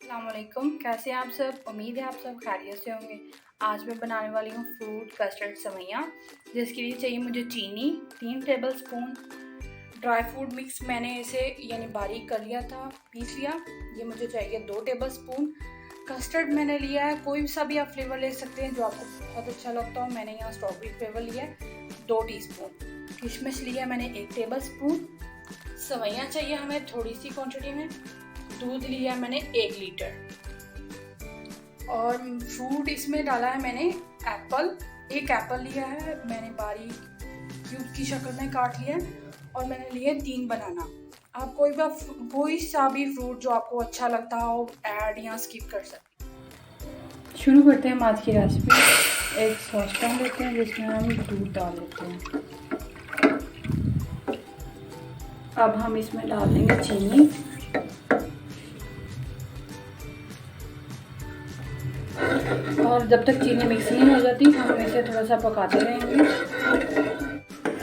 अस्सलाम वालेकुम। कैसे हैं आप सब? उम्मीद है आप सब खैरियत से होंगे। आज मैं बनाने वाली हूँ फ्रूट कस्टर्ड सेवइयाँ, जिसके लिए चाहिए मुझे चीनी 3 टेबलस्पून, ड्राई फ्रूट मिक्स मैंने इसे यानी बारीक कर लिया था, पीस लिया, ये मुझे चाहिए 2 टेबलस्पून। कस्टर्ड मैंने लिया है, कोई सा भी आप फ्लेवर ले सकते हैं जो आपको बहुत अच्छा लगता हो। मैंने यहाँ स्ट्रॉबेरी फ्लेवर लिया है 2 टीस्पून। किशमिश लिया मैंने 1 टेबलस्पून। सेवइयाँ चाहिए हमें थोड़ी सी क्वांटिटी में। दूध लिया मैंने 1 लीटर और फ्रूट इसमें डाला है मैंने एक एप्पल लिया है मैंने बारीक क्यूब की शक्ल में काट लिया है, और मैंने लिए 3 बनाना। आप कोई सा भी फ्रूट जो आपको अच्छा लगता हो ऐड या स्किप कर सकते हैं। शुरू करते हैं हम आज की रेसिपी। एक सॉसपैन लेते हैं जिसमें हम दूध डाल देते हैं। अब हम इसमें डाल देंगे चीनी, और जब तक चीनी मिक्स नहीं हो जाती हम इसे थोड़ा सा पकाते रहेंगे।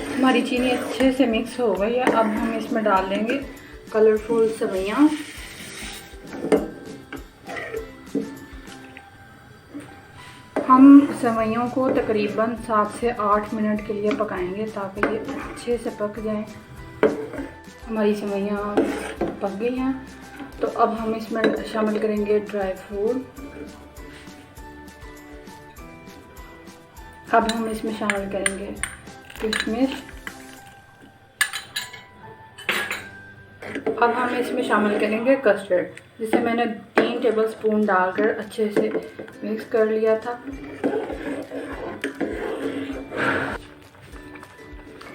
हमारी चीनी अच्छे से मिक्स हो गई है। अब हम इसमें डाल देंगे कलरफुल सेवइयाँ। हम सेवइयों को तकरीबन 7 से 8 मिनट के लिए पकाएंगे ताकि ये अच्छे से पक जाएं। हमारी सेवइयाँ पक गई हैं, तो अब हम इसमें शामिल करेंगे ड्राई फ्रूट। अब हम इसमें शामिल करेंगे किशमिश। अब हम इसमें शामिल करेंगे कस्टर्ड, जिसे मैंने 3 टेबलस्पून डालकर अच्छे से मिक्स कर लिया था।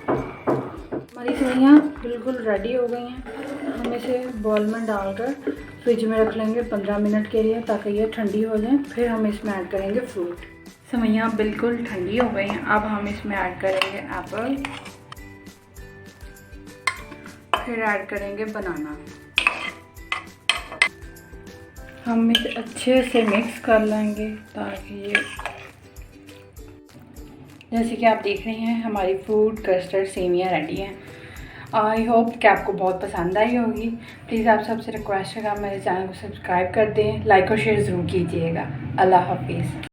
हमारी सेवइयाँ बिल्कुल रेडी हो गई हैं। हम इसे बॉल में डालकर फ्रिज में रख लेंगे 15 मिनट के लिए ताकि ये ठंडी हो जाए। फिर हम इसमें ऐड करेंगे फ्रूट। सेवइयाँ बिल्कुल ठंडी हो गई हैं। अब हम इसमें ऐड करेंगे एप्पल, फिर ऐड करेंगे बनाना। हम इसे अच्छे से मिक्स कर लेंगे ताकि ये, जैसे कि आप देख रहे हैं हमारी फ्रूट कस्टर्ड सेवियाँ रेडी हैं। आई होप कि आपको बहुत पसंद आई होगी। प्लीज़ आप सबसे रिक्वेस्ट है कि आप मेरे चैनल को सब्सक्राइब कर दें, लाइक और शेयर ज़रूर कीजिएगा। अल्लाह हाफिज़।